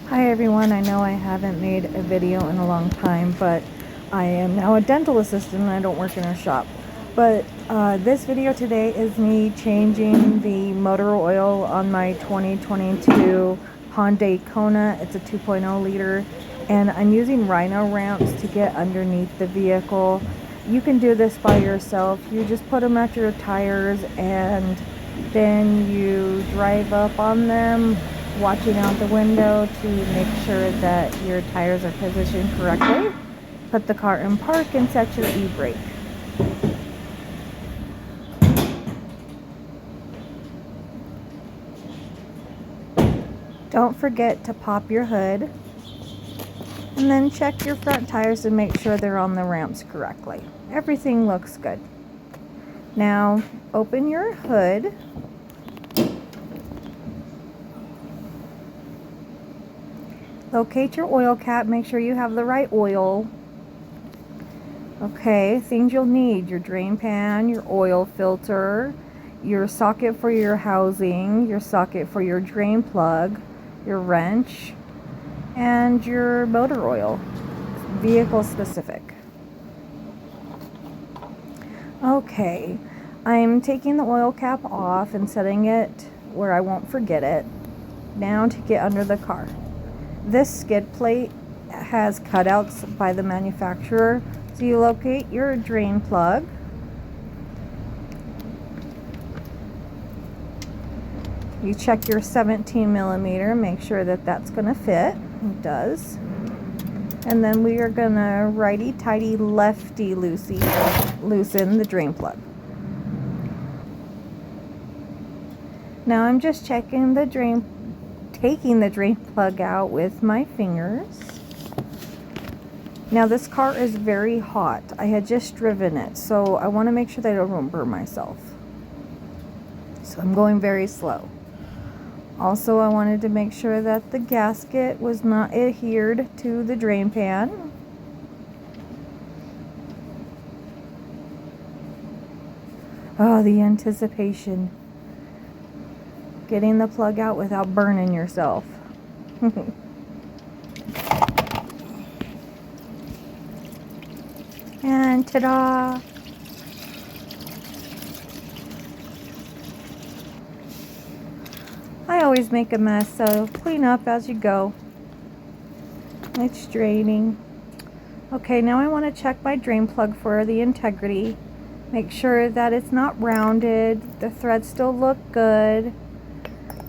Hi everyone, I know I haven't made a video in a long time, but I am now a dental assistant and I don't work in a shop. But this video today is me changing the motor oil on my 2022 Hyundai Kona. It's a 2.0 liter and I'm using rhino ramps to get underneath the vehicle. You can do this by yourself. You just put them at your tires and then you drive up on them, watching out the window to make sure that your tires are positioned correctly. Put the car in park and set your e-brake. Don't forget to pop your hood and then check your front tires to make sure they're on the ramps correctly. Everything looks good. Now open your hood. Locate your oil cap, make sure you have the right oil. Okay, things you'll need: your drain pan, your oil filter, your socket for your housing, your socket for your drain plug, your wrench, and your motor oil, vehicle specific. Okay, I'm taking the oil cap off and setting it where I won't forget it. Now to get under the car. This skid plate has cutouts by the manufacturer, so you locate your drain plug. You check your 17 millimeter, make sure that that's going to fit. It does. And then we are going to righty-tighty, lefty-loosey loosen the drain plug. Now I'm just checking the taking the drain plug out with my fingers. Now this car is very hot. I had just driven it, so I want to make sure that I don't burn myself. So I'm going very slow. Also, I wanted to make sure that the gasket was not adhered to the drain pan. Oh, the anticipation. Getting the plug out without burning yourself. And ta-da! I always make a mess, so clean up as you go. It's draining. Okay, now I want to check my drain plug for the integrity. Make sure that it's not rounded. The threads still look good.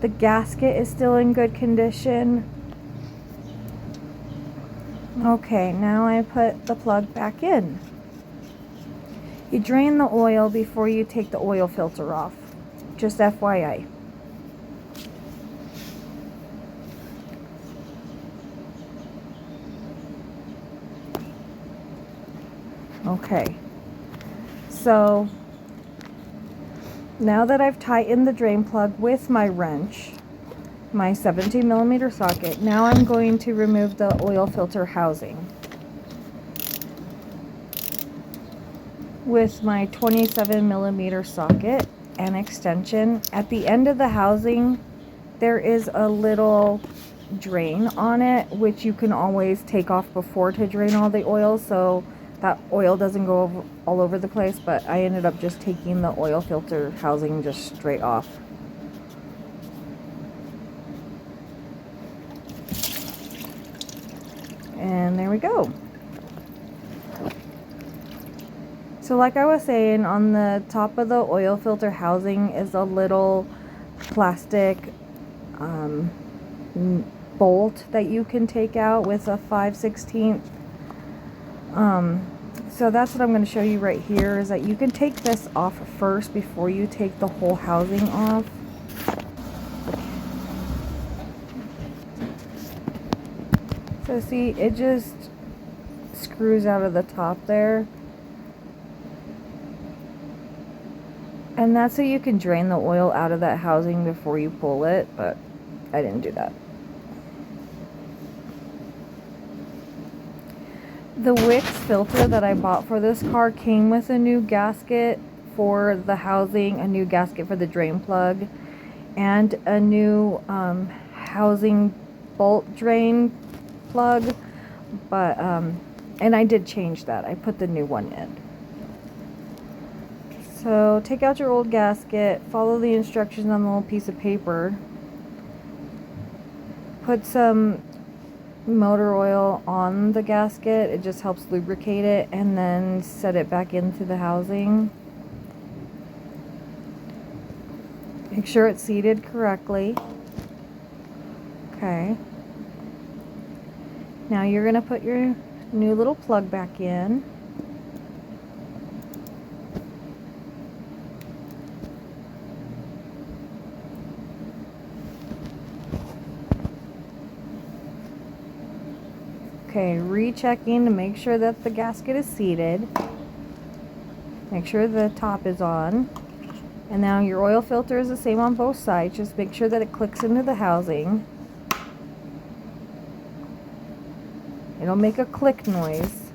The gasket is still in good condition. Okay, now I put the plug back in. You drain the oil before you take the oil filter off. Just FYI. Okay, so now that I've tightened the drain plug with my wrench, my 17 millimeter socket, now I'm going to remove the oil filter housing with my 27 millimeter socket and extension. At the end of the housing, there is a little drain on it, which you can always take off before to drain all the oil, so that oil doesn't go all over the place. But I ended up just taking the oil filter housing just straight off. And there we go. So like I was saying, on the top of the oil filter housing is a little plastic bolt that you can take out with a 5/16. So that's what I'm going to show you right here, is that you can take this off first before you take the whole housing off. So see, it just screws out of the top there. And that's so you can drain the oil out of that housing before you pull it, but I didn't do that. The Wix filter that I bought for this car came with a new gasket for the housing, a new gasket for the drain plug, and a new housing bolt drain plug, but and I did change that. I put the new one in. So take out your old gasket, follow the instructions on the little piece of paper, put some motor oil on the gasket. It just helps lubricate it, and then set it back into the housing. Make sure it's seated correctly. Okay. Now you're going to put your new little plug back in. Okay, rechecking to make sure that the gasket is seated. Make sure the top is on. And now your oil filter is the same on both sides. Just make sure that it clicks into the housing. It'll make a click noise.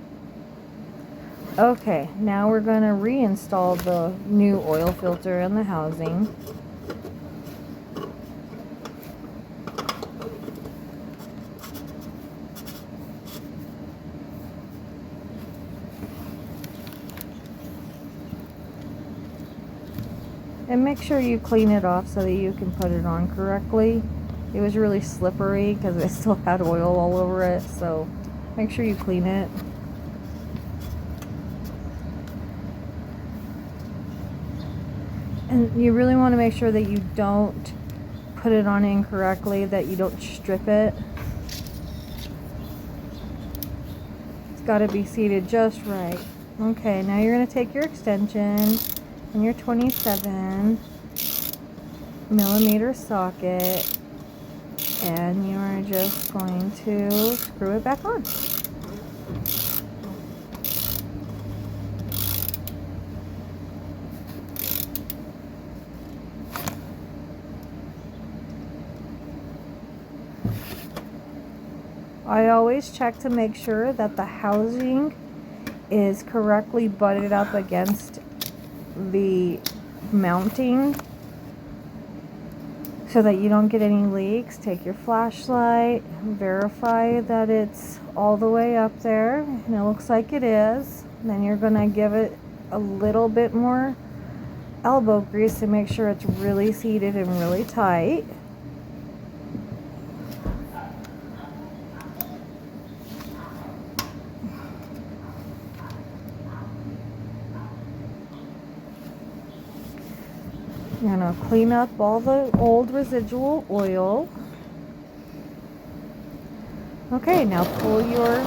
Okay, now we're going to reinstall the new oil filter in the housing. And make sure you clean it off so that you can put it on correctly. It was really slippery because it still had oil all over it, so make sure you clean it. And you really want to make sure that you don't put it on incorrectly, that you don't strip it. It's got to be seated just right. Okay, now you're going to take your extension and your 27 millimeter socket, and you're just going to screw it back on. I always check to make sure that the housing is correctly butted up against the mounting so that you don't get any leaks. Take your flashlight, verify that it's all the way up there, and it looks like it is. Then you're going to give it a little bit more elbow grease to make sure it's really seated and really tight. You're going to clean up all the old residual oil. Okay, now pull your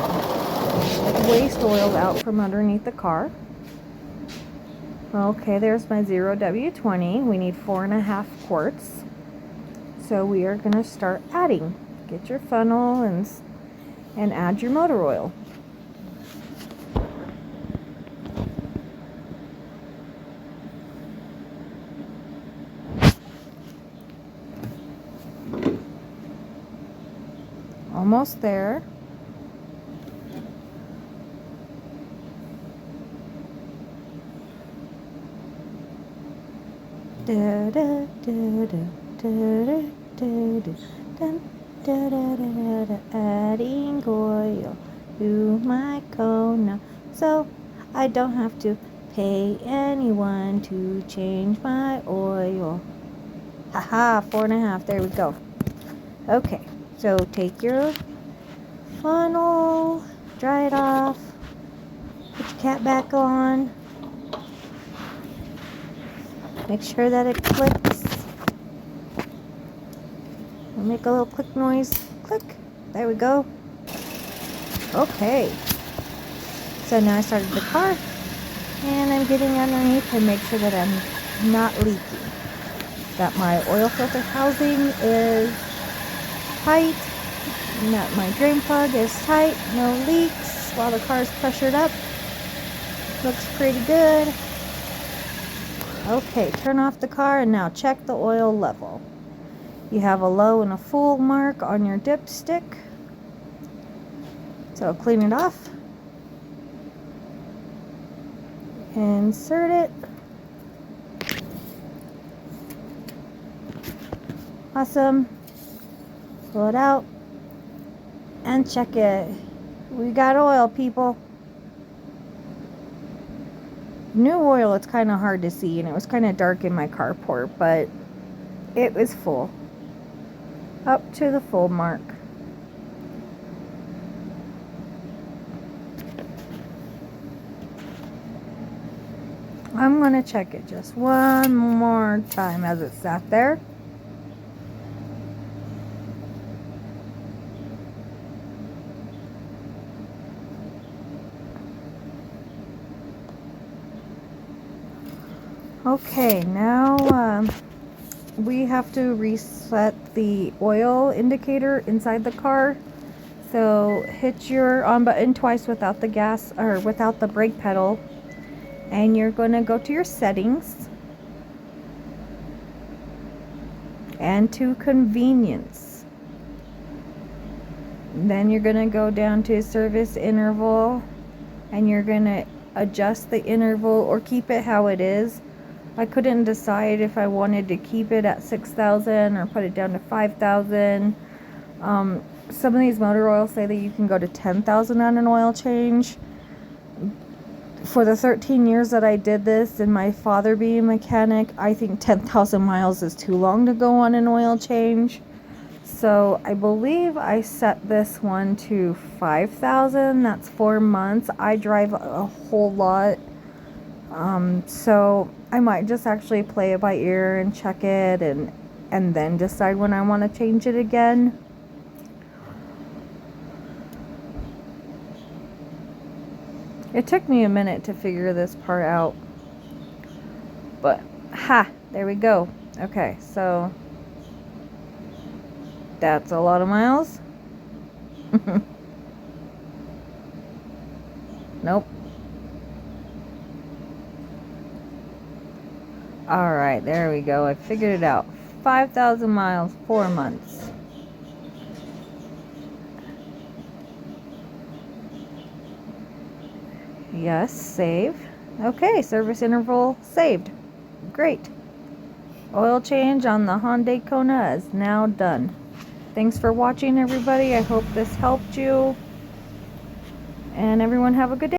waste oil out from underneath the car. Okay, there's my 0W20. We need 4.5 quarts. So we are going to start adding. Get your funnel and add your motor oil. Almost there. Adding oil to my kona, so I don't have to pay anyone to change my oil. Haha, 4.5. There we go. Okay. So take your funnel, dry it off, put your cap back on, make sure that it clicks, and make a little click noise, click, there we go. Okay, so now I started the car, and I'm getting underneath to make sure that I'm not leaking, that my oil filter housing is tight, and that my drain plug is tight, no leaks while the car is pressured up. Looks pretty good. Okay, turn off the car and now check the oil level. You have a low and a full mark on your dipstick. So clean it off. Insert it. Awesome. Pull it out. and check it. We got oil, people. New oil, it's kind of hard to see, and it was kind of dark in my carport, but it was full. Up to the full mark. I'm going to check it just one more time as it sat there. Okay, now we have to reset the oil indicator inside the car. So hit your on button twice without the gas or without the brake pedal, and you're going to go to your settings and to convenience. Then you're going to go down to service interval, and you're going to adjust the interval or keep it how it is. I couldn't decide if I wanted to keep it at 6,000 or put it down to 5,000. Some of these motor oils say that you can go to 10,000 on an oil change. For the 13 years that I did this and my father being a mechanic, I think 10,000 miles is too long to go on an oil change. So I believe I set this one to 5,000. That's 4 months. I drive a whole lot. So I might just actually play it by ear and check it and then decide when I want to change it again. It took me a minute to figure this part out, but there we go. Okay, so that's a lot of miles. Nope. Alright, there we go. I figured it out. 5,000 miles, 4 months. Yes, save. Okay, service interval saved. Great. Oil change on the Hyundai Kona is now done. Thanks for watching, everybody. I hope this helped you. And everyone have a good day.